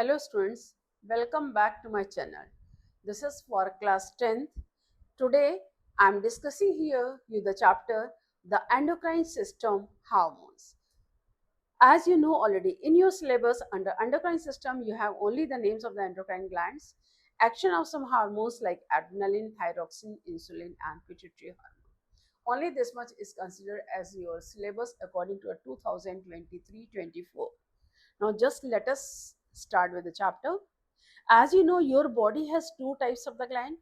Hello students, welcome back to my channel. This is for class 10th. Today I am discussing here with the chapter The Endocrine System Hormones. As you know already, in your syllabus under endocrine system you have only the names of the endocrine glands, action of some hormones like adrenaline, thyroxine, insulin and pituitary hormone. Only this much is considered as your syllabus according to a 2023-24. Now just let us start with the chapter. As you know, your body has two types of the gland,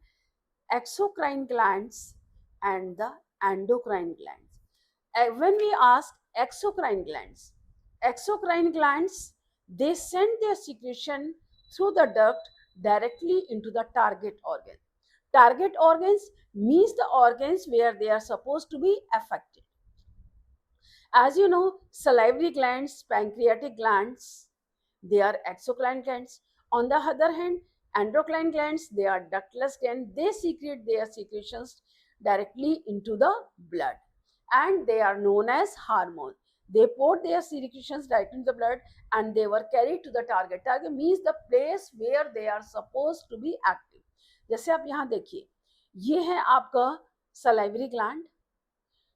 exocrine glands and the endocrine glands. When we ask exocrine glands, they send their secretion through the duct directly into the target organ. Target organs means the organs where they are supposed to be affected. As you know, salivary glands, pancreatic glands, they are exocrine glands. On the other hand, endocrine glands, they are ductless glands. They secrete their secretions directly into the blood and they are known as hormone. They pour their secretions directly into the blood and they were carried to the target. Target means the place where they are supposed to be active. जैसे आप यहाँ देखिए, ये है आपका salivary gland.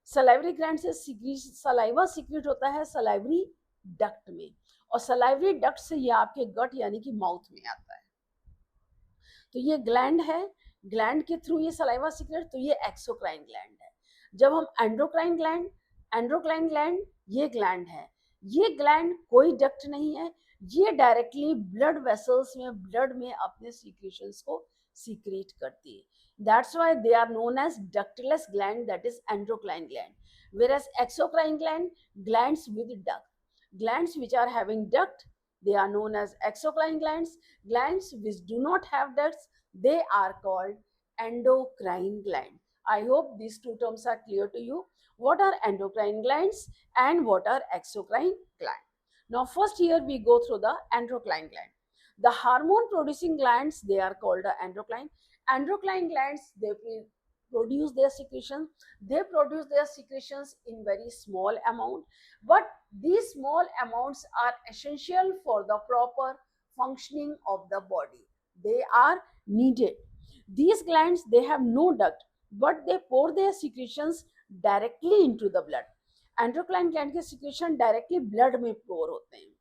Salivary gland से saliva secret होता है सलाइवरी डक्ट में और सलाइवरी डक्ट से ये आपके गट यानी कि माउथ में आता है. तो ये ग्लैंड है, ग्लैंड के थ्रू ये सलाइवा सीक्रेट, तो ये एक्सोक्राइन ग्लैंड है. जब हम एंडोक्राइन ग्लैंड ये ग्लैंड है, ये ग्लैंड कोई डक्ट नहीं है, ये डायरेक्टली ब्लड वेसल्स में ब्लड में अपने सीक्रेशंस को सीक्रेट करती है. That's why they are known as ductless gland, that is endocrine gland. Whereas exocrine glands with duct. Glands which are having duct, they are known as exocrine glands. Glands which do not have ducts, they are called endocrine gland. I hope these two terms are clear to you. What are endocrine glands and what are exocrine gland? Now first here we go through the endocrine gland. The hormone producing glands, they are called the endocrine. Endocrine glands, they produce their secretions. They produce their secretions in very small amount, but these small amounts are essential for the proper functioning of the body. They are needed. These glands, they have no duct, but they pour their secretions directly into the blood. Endocrine gland के secretion directly blood में pour होते हैं,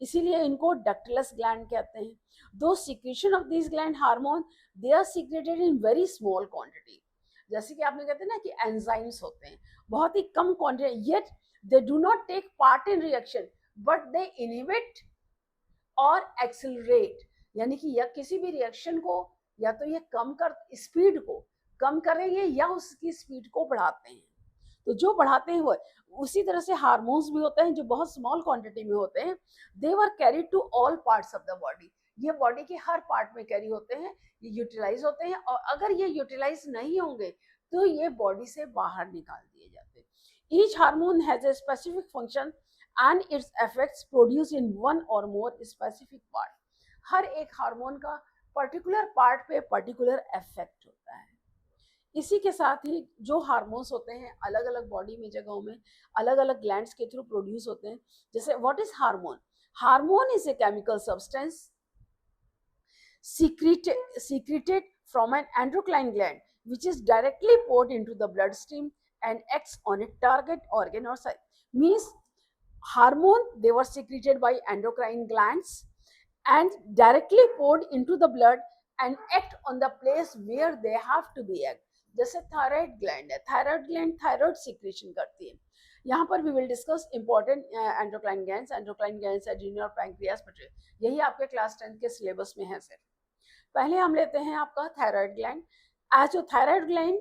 इसीलिए इनको ductless gland कहते हैं. दो secretion of this gland hormone, they are secreted in very small quantity. जैसे कि आपने कहते हैं ना कि एंजाइम्स होते हैं, बहुत ही कम quantity, yet they do not take part in reaction but they inhibit और एक्सेलरेट, यानी कि या किसी भी रिएक्शन को या तो ये कम कर स्पीड को कम करेंगे या उसकी स्पीड को बढ़ाते हैं. तो जो बढ़ाते हैं वो, उसी तरह से हार्मोन्स भी होते हैं जो बहुत स्मॉल क्वांटिटी में होते हैं. They were carried to all parts of the body. ये बॉडी के हर पार्ट में कैरी होते हैं, ये यूटिलाइज होते हैं, और अगर ये यूटिलाइज नहीं होंगे तो ये बॉडी से बाहर निकाल दिए जाते हैं. Each hormone has a specific function and it's effects produce in one और मोर स्पेसिफिक पार्ट. हर एक हार्मोन का पर्टिकुलर पार्ट पे पर्टिकुलर इफेक्ट होता है. इसी के साथ ही जो हार्मोन्स होते हैं अलग अलग बॉडी में जगहों में अलग अलग ग्लैंड्स के थ्रू प्रोड्यूस होते हैं. जैसे what is hormone? Hormone is a chemical substance secreted from an endocrine gland which is directly poured into the bloodstream and acts on a target organ or site. Means hormone, they were secreted by endocrine glands and directly poured into the blood and act on the place where they have to be act. जैसे thyroid gland है, thyroid gland thyroid secretion करती है. यहाँ पर we will discuss important endocrine glands adrenal और pancreas pituitary. यही आपके class 10 के सिलेबस में है. सर पहले हम लेते हैं आपका थायराइड ग्लैंड. एज जो thyroid gland,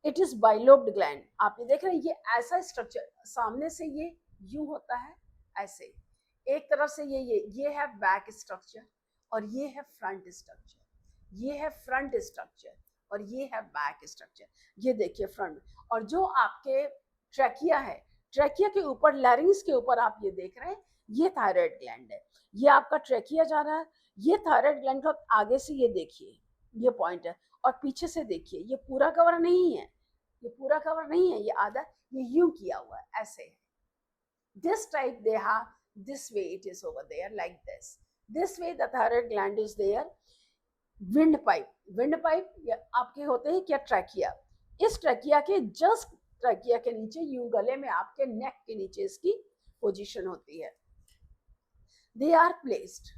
it is bilobed gland. आप ये देख रहे हैं, ये ऐसा स्ट्रक्चर, सामने से ये यूं होता है ऐसे, एक तरफ से ये है बैक स्ट्रक्चर और ये है फ्रंट स्ट्रक्चर, ये है फ्रंट स्ट्रक्चर और ये है बैक स्ट्रक्चर. ये देखिए फ्रंट. और जो आपके ट्रैकिया है, ट्रैकिया के ऊपर लैरिंग्स के ऊपर आप ये देख रहे हैं, ये थायराइड ग्लैंड है. ये आपका ट्रैकिया जा रहा है, ये थायराइड ग्लैंड का आगे से ये देखिए ये पॉइंट है, और पीछे से देखिए ये पूरा कवर नहीं है, ये पूरा कवर नहीं है, ये आधा ये यूं किया हुआ है ऐसे है. This type they have, this way it is over there like this. This way the thyroid gland is there. Wind pipe आपके होते हैं क्या, ट्रैकिया। इस ट्रैकिया के जस्ट ट्रैकिया के नीचे, यूं गले में आपके नेक के नीचे इसकी पोजीशन होती है। They are placed,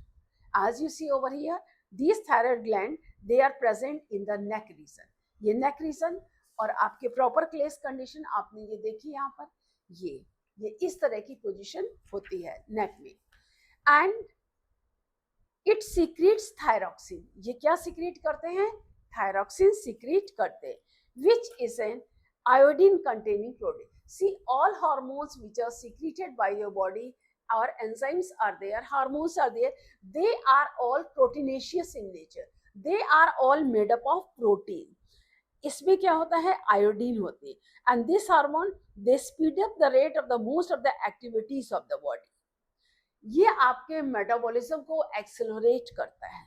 as you see over here, these thyroid gland, they are present in the neck region. ये neck region और आपके proper place condition आपने ये देखी यहाँ पर, ये इस तरह की पोजीशन होती है neck में। And it secretes thyroxine. ये क्या secrete करते हैं, thyroxine secrete करते हैं, which is an iodine containing protein. See, all hormones which are secreted by your body, our enzymes are there, hormones are there, they are all proteinaceous in nature, they are all made up of protein. इसमें क्या होता है, iodine होती है, and this hormone they speed up the rate of the most of the activities of the body. ये आपके metabolism को accelerate करता है।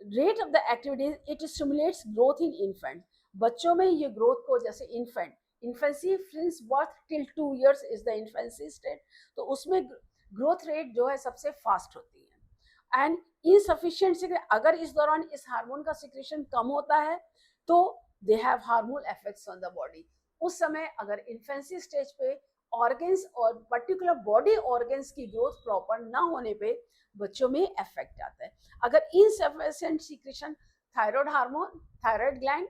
Rate of the activities, it stimulates growth in infant. बच्चों में ये ग्रोथ को, जैसे infancy since birth till 2 years is the infancy state, तो उसमें ग्रोथ रेट जो है सबसे फास्ट होती है। एंड इनसफिशिएंट, अगर इस दौरान इस हार्मोन का सिक्रेशन कम होता है तो they have hormonal effects on the body. उस समय अगर इन्फेंसी स्टेज पे ऑर्गन्स और पर्टिकुलर बॉडी ऑर्गन्स की ग्रोथ प्रॉपर ना होने पे बच्चों में इफेक्ट आता है। अगर insufficient secretion thyroid hormone, thyroid gland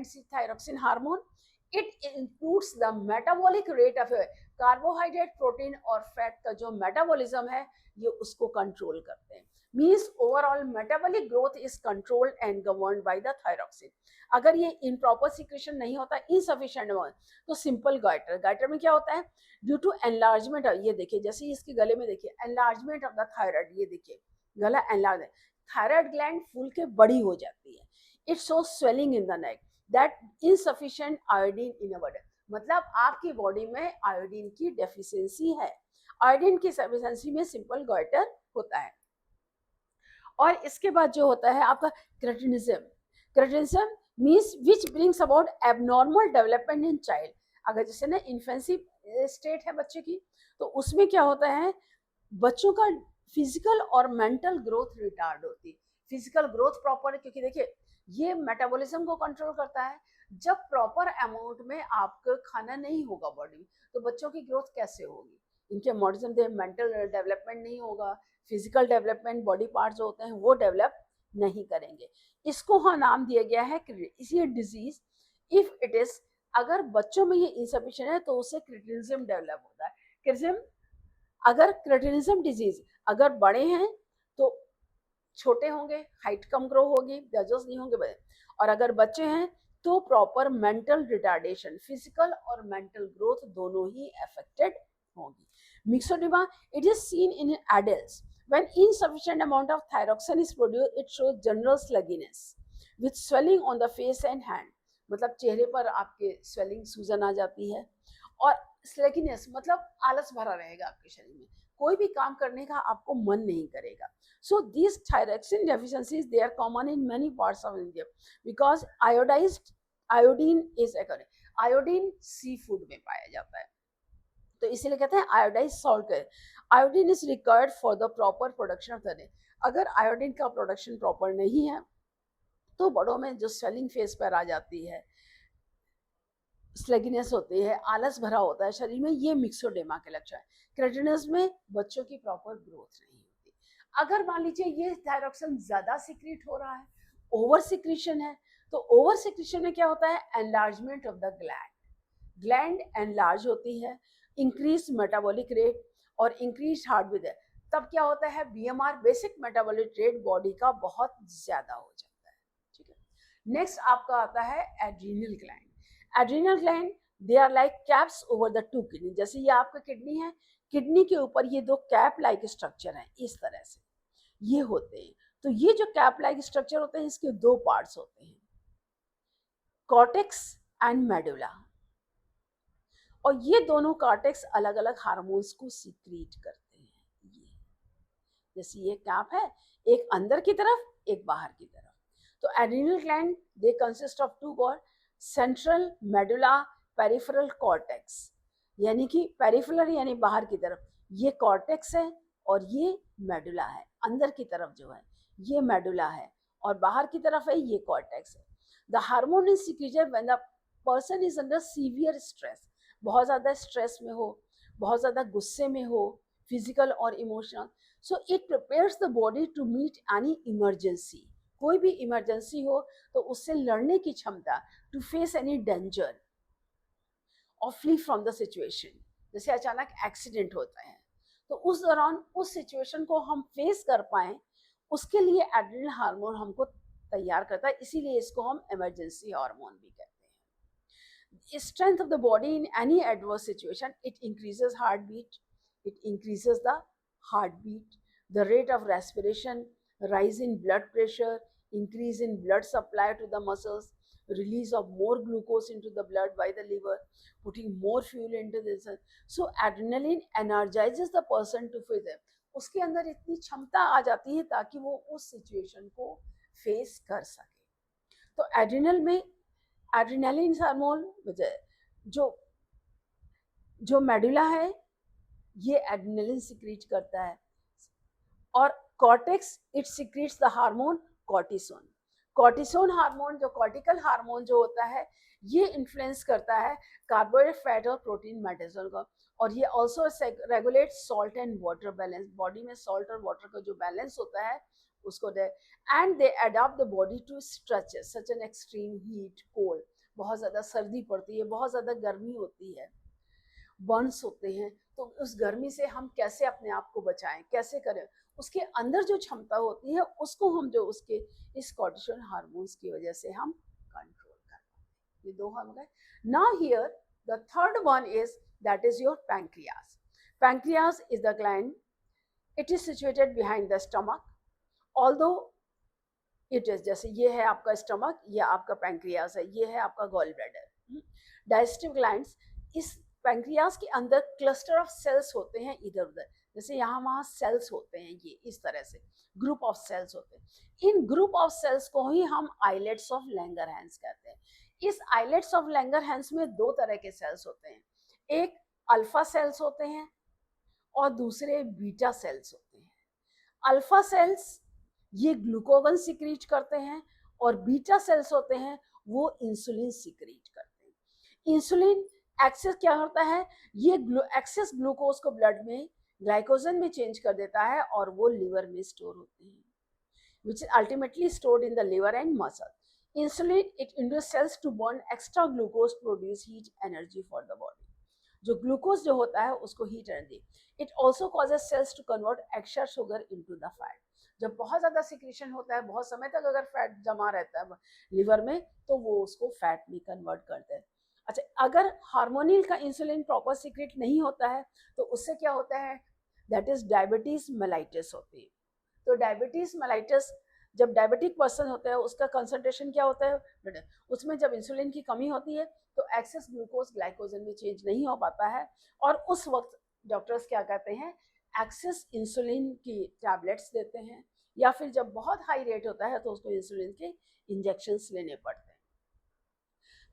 से thyroxine hormone, it includes the metabolic rate of carbohydrate, protein और फैट का जो मेटाबॉलिज्म है ये उसको कंट्रोल करते हैं। Means overall metabolic growth is controlled and governed by the thyroxine. अगर ये इनप्रॉपर सिक्रेशन नहीं होता, इनसफिशिएंट अमाउंट, तो सिंपल गाइटर में क्या होता है, ड्यू टू एनलार्जमेंट, ये देखिए जैसे इसके गले में देखिए एनलार्जमेंट ऑफ द थायराइड, ये देखिए गला एनलार्ज है, थायराइड ग्लैंड फूल के बड़ी हो जाती है। It show swelling in the neck, that insufficient iodine in a body, मतलब आपकी बॉडी में आयोडीन की डेफिशिएंसी है। आयोडीन की सफिशिएंसी में सिंपल गाइटर होता है। और इसके बाद जो होता है आपका cretinism means which brings about abnormal development in child. अगर जैसे ना इन्फेंसी स्टेट है बच्चे की, तो उसमें क्या होता है, बच्चों का फिजिकल और मेंटल ग्रोथ रिटार्ड होती है। फिजिकल ग्रोथ प्रॉपर, क्योंकि देखिए ये मेटाबॉलिज्म को कंट्रोल करता है। जब प्रॉपर अमाउंट में आपका खाना नहीं होगा बॉडी में, तो बच्चों की ग्रोथ कैसे होगी, इनके मॉडर्न मेंटल डेवलपमेंट नहीं होगा, फिजिकल डेवलपमेंट, बॉडी पार्ट्स जो होते हैं वो डेवलप नहीं करेंगे। इसको हाँ नाम दिया गया है इसी डिजीज। इफ इट इज, अगर बच्चों में ये इनसफिशिएंट है तो उससे क्रिटिनिज्म डेवलप होता है। क्रिटिनिज्म, अगर क्रिटिनिज्म डिजीज अगर बड़े हैं तो छोटे होंगे, हाइट कम ग्रो होगी, एडजस्ट नहीं होंगे, और अगर बच्चे हैं तो प्रॉपर मेंटल रिटार्डेशन, फिजिकल और मेंटल ग्रोथ दोनों ही अफेक्टेड होगी। Myxoedema, it is seen in adults. When insufficient amount of thyroxine is produced, it shows general sluggishness with swelling on the face and hand. मतलब चेहरे पर आपके swelling, सूजन आ जाती है, और स्लगिनेस मतलब आलस भरा रहेगा आपके शरीर में, कोई भी काम करने का आपको मन नहीं करेगा। So these thyroxine deficiencies, they are common in many parts of India because iodine is occurring. Iodine sea food में पाया जाता है, तो इसीलिए कहते हैं आयोडाइज सॉल्ट है। Iodine is required for the proper production of the, अगर आयोडीन का प्रोडक्शन प्रॉपर नहीं है तो बड़ों में जो स्वेलिंग फेस पर आ जाती है, स्लेगिनेस होती है, आलस भरा होता है शरीर में, ये मिक्सोडेमा के लक्षण है। क्रेटिनिज्म में बच्चों की प्रॉपर ग्रोथ नहीं होती। अगर मान लीजिए ये थायरोक्सिन ज्यादा सिक्रीट हो रहा है, ओवर सिक्रीशन है, तो ओवर सिक्रीशन में क्या होता है, enlargement of the gland enlarge होती है, इंक्रीज मेटाबॉलिक रेट और इंक्रीज हार्ट विद, तब क्या होता है, BMR basic metabolic rate body का बहुत ज्यादा हो जाता है। ठीक है, नेक्स्ट आपका आता है adrenal gland. Adrenal gland, they are like caps over the 2 kidney. जैसे ये आपका किडनी है, किडनी के ऊपर ये 2 कैप लाइक स्ट्रक्चर है, इस तरह से ये होते हैं। तो ये जो कैप लाइक स्ट्रक्चर होते हैं, इसके 2 पार्ट्स होते हैं, कॉर्टेक्स एंड मेडुला, और ये दोनों कॉर्टेक्स अलग अलग हार्मोन्स को सीक्रेट करते हैं। ये जैसे ये कैप है, एक अंदर की तरफ, एक बाहर की तरफ। तो adrenal gland, they consist of 2 part, central medulla, peripheral cortex, यानी कि पेरिफेरल यानी बाहर की तरफ ये कॉर्टेक्स है, और ये मेडुला है, अंदर की तरफ जो है ये मेडुला है और बाहर की तरफ है ये कॉर्टेक्स है. The hormone is secreted when the person is under severe stress. बहुत ज़्यादा स्ट्रेस में हो, बहुत ज़्यादा गुस्से में हो, फिजिकल और emotional. So it prepares the body to meet any emergency. कोई भी इमरजेंसी हो तो उससे लड़ने की क्षमता, टू फेस एनी डेंजर और फ्ली फ्रॉम द सिचुएशन. जैसे अचानक एक्सीडेंट होता है तो उस दौरान उस सिचुएशन को हम फेस कर पाए, उसके लिए एड्रेनल हार्मोन हमको तैयार करता है. इसीलिए इसको हम इमरजेंसी हार्मोन भी कहते हैं. Strength of the body in any adverse situation, it increases heartbeat, it increases the heartbeat, the rate of respiration, rise in blood pressure, increase in blood supply to the muscles, release of more glucose into the blood by the liver, putting more fuel into this. So adrenaline energizes the person to face it. उसके अंदर इतनी क्षमता आ जाती है ताकि वो उस situation को फेस कर सके. तो एड्रिनल में एड्रिनलिन हार्मोन जो जो मेडुला है ये एड्रिनलिन सिक्रीट करता है और cortex it secretes the hormone cortisone. Cortisone hormone जो कॉर्टिकल हार्मोन जो होता है ये इन्फ्लुएंस करता है कार्बोहाइड्रेट, फैट और प्रोटीन मेटाबॉलिज्म का. और ये also regulate salt and water balance. Body में सॉल्ट और वाटर का जो बैलेंस होता है उसको दे. And they adopt the body to stretches such an extreme heat, cold, बहुत ज़्यादा सर्दी पड़ती है, बहुत ज़्यादा गर्मी होती है, बर्न्स होते हैं, तो उस गर्मी से हम कैसे अपने आप को बचाएं, कैसे करें, उसके अंदर जो क्षमता होती है उसको हम जो उसके इस कॉर्टिसोल हार्मोन्स की वजह से हम कंट्रोल कर पाते हैं. ये दो हम गए. Now here the third one is that is your pancreas. Pancreas is the gland. It is situated behind the stomach. Although it is, जैसे ये है आपका स्टमक, ये आपका पैंक्रियास है, ये है आपका गॉल ब्लैडर. डाइजेस्टिव ग्लैंड्स, इस पैंक्रियास के अंदर क्लस्टर ऑफ सेल्स होते हैं इधर उधर, जैसे यहाँ वहाँ सेल्स होते हैं, ये इस तरह से ग्रुप ऑफ सेल्स होते हैं. इन ग्रुप ऑफ सेल्स को ही हम आइलेट्स ऑफ लैंगरहैंस कहते हैं. इस आइलेट्स ऑफ लैंगरहैंस में दो तरह के सेल्स होते हैं. एक अल्फा सेल्स होते हैं और दूसरे बीटा सेल्स होते हैं. अल्फा सेल्स ये ग्लूकोगन सिक्रीट करते हैं और बीटा सेल्स होते हैं वो इंसुलिन सिक्रीट करते हैं. इंसुलिन एक्सेस क्या होता है, ये एक्सेस ग्लूकोज को ब्लड में ग्लाइकोजन में चेंज कर देता है और वो लिवर में स्टोर होते हैं, which is ultimately stored in the liver and muscle. Insulin, it induces cells to burn extra glucose, produce heat energy for the body. जो ग्लूकोज जो होता है उसको heat energy. It also causes cells to convert extra sugar into the fat. जब बहुत ज़्यादा secretion होता है, बहुत समय तक अगर फैट जमा रहता है लिवर में तो वो उसको फैट में कन्वर्ट करते हैं. अच्छा, अगर हार्मोनिल का इंसुलिन प्रॉपर सिक्रेट नहीं होता है तो उससे क्या होता है, दैट इज डायबिटीज मेलाइटिस होती है. तो डायबिटीज मेलाइटिस, जब डायबिटिक पर्सन होता है उसका कंसंट्रेशन क्या होता है, उसमें जब इंसुलिन की कमी होती है तो एक्सेस ग्लूकोज ग्लाइकोजन में चेंज नहीं हो पाता है और उस वक्त डॉक्टर्स क्या कहते हैं, एक्सेस इंसुलिन की टैबलेट्स देते हैं या फिर जब बहुत हाई रेट होता है तो उसको इंसुलिन के इंजेक्शंस लेने पड़ते हैं.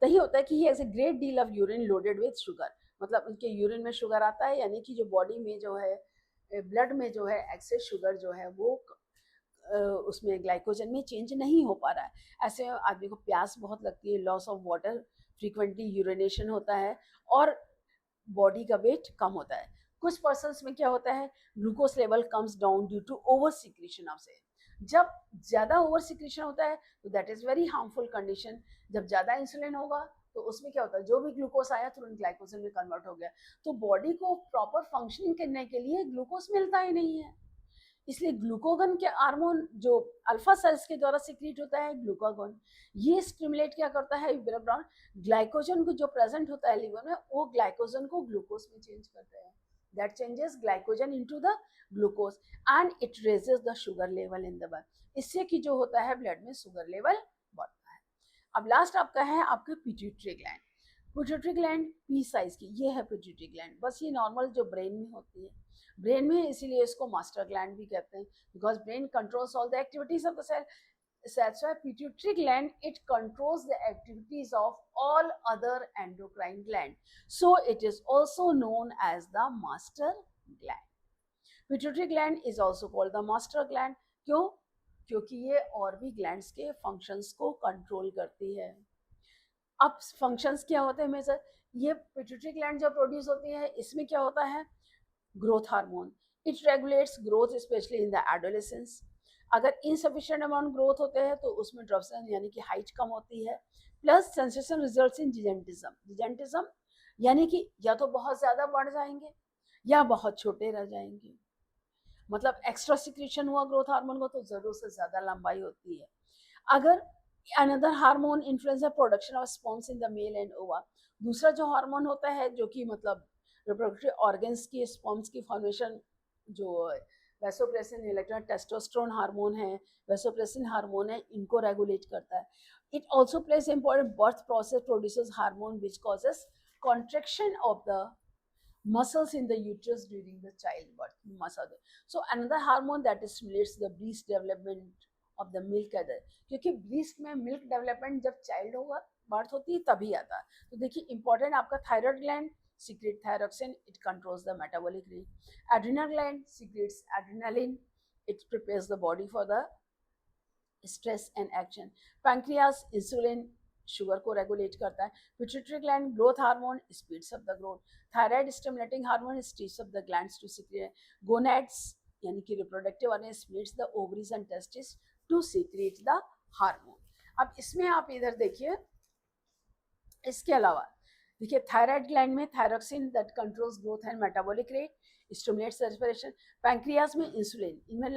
तही होता है कि he has a great deal of urine loaded with sugar. मतलब उनके यूरिन में शुगर आता है, यानी कि जो बॉडी में जो है ब्लड में जो है एक्सेस शुगर जो है वो उसमें ग्लाइकोजन में चेंज नहीं हो पा रहा है. ऐसे आदमी को प्यास बहुत लगती है, loss of water, frequently urination होता है और बॉडी का वेट कम होता है. कुछ पर्सन्स में क्या होता है, glucose level comes down due to over secretion of cell. जब ज़्यादा ओवर सिक्रीशन होता है तो that is very harmful condition. जब ज़्यादा इंसुलिन होगा तो उसमें क्या होता है, जो भी ग्लूकोज आया तुरंत ग्लाइकोजन में कन्वर्ट हो गया, तो बॉडी को प्रॉपर फंक्शनिंग करने के लिए ग्लूकोज मिलता ही नहीं है. इसलिए ग्लूकोगन के हार्मोन जो अल्फा सेल्स के द्वारा सिक्रीट होता है ग्लूकागन, ये स्टिमुलेट क्या करता है, ग्लाइकोजन को जो प्रेजेंट होता है लिवर में वो ग्लाइकोजन को ग्लूकोज में चेंज करता है. that changes glycogen into the glucose and it raises the sugar level in the blood. इससे कि जो होता है ब्लड में शुगर लेवल बढ़ता है. अब लास्ट आपका है आपके pituitary gland. Pituitary gland P size की, ये है पिट्यूटरी ग्लैंड. बस ये नॉर्मल जो ब्रेन में होती है, ब्रेन में, इसीलिए इसको मास्टर ग्लैंड भी कहते हैं, because brain controls all the activities of the cell. That's why pituitary gland, it controls the activities of all other endocrine gland. So it is also known as the master gland. Pituitary gland is also called the master gland. क्यों? क्योंकि ये और भी glands के functions को control करती है। अब फंक्शंस क्या होते हैं मेजर? ये पिट्यूटरी ग्लैंड जो प्रोड्यूस होती है, इसमें क्या होता है? Growth hormone. It regulates growth specially in the adolescence. अगर इनसफिशिएंट अमाउंट ग्रोथ होते हैं तो उसमें ड्रॉपसन यानी कि हाइट कम होती है। Plus sensation results in gigantism. Gigantism यानी कि या तो बहुत ज्यादा बढ़ जाएंगे या बहुत छोटे रह जाएंगे। मतलब एक्स्ट्रा सिक्रीशन हुआ ग्रोथ हार्मोन को तो जरूरत से ज्यादा लंबाई होती है। अगर another hormone influence the production of sperms in the male and ओवा। दूसरा जो हार्मोन होता है जो कि मतलब रिप्रोडक्टिव ऑर्गन्स की स्पर्म्स की फॉर्मेशन, जो वैसोप्रेसिन इलेक्ट्रॉन टेस्टोस्टेरोन हार्मोन है, वैसोप्रेसिन हार्मोन है, इनको रेगुलेट करता है। It also plays important birth process produces hormone which causes contraction of the muscles in the uterus during the childbirth muscle. So another hormone that stimulates the breast development of the milk other, क्योंकि breast में milk development जब child होगा birth होती है तभी आता है। तो देखिए important आपका thyroid gland secrete thyroxine, it controls the metabolic rate. Adrenal gland secretes adrenaline, it prepares the body for the stress and action. Pancreas insulin sugar को रेगुलेट करता है। Pituitary gland growth hormone speeds up the growth. Thyroid stimulating hormone steams up the glands to secrete. Gonads यानी कि reproductive organ splits the ovaries and testis to secrete the hormone. अब इसमें आप इधर देखिए, इसके अलावा देखिए थायराइड ग्लैंड में thyroxine that controls growth and metabolic rate, stimulates respiration. Pancreas में इंसुलिन, इनमें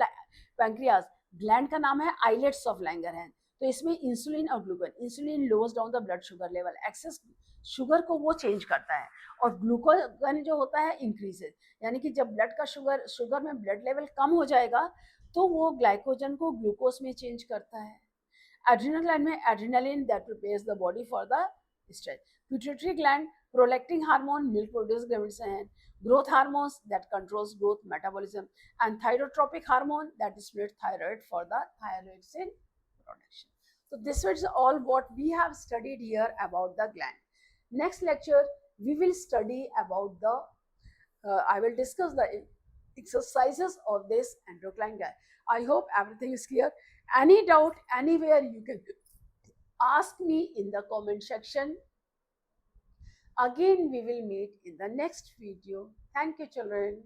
पैंक्रियाज ग्लैंड का नाम है आइलेट्स ऑफ लैंगरहैंस। तो इसमें इंसुलिन और glucagon, insulin lows down the blood sugar level, excess sugar को वो चेंज करता है, और ग्लूकोगन जो होता है इंक्रीजेज, यानी कि जब ब्लड का शुगर में ब्लड लेवल कम हो जाएगा तो वो ग्लाइकोजन को ग्लूकोज में चेंज करता है। Adrenal gland में adrenaline that prepares the body for the stress. Pituitary gland prolactin hormone milk produce gravitation, growth hormones that controls growth metabolism, and thyrotropic hormone that stimulates thyroid for the thyroxine production. So this was all what we have studied here about the gland. Next lecture we will study about the I will discuss the exercises of this endocrine gland. I hope everything is clear. Any doubt anywhere you can ask me in the comment section. Again we will meet in the next video. Thank you children.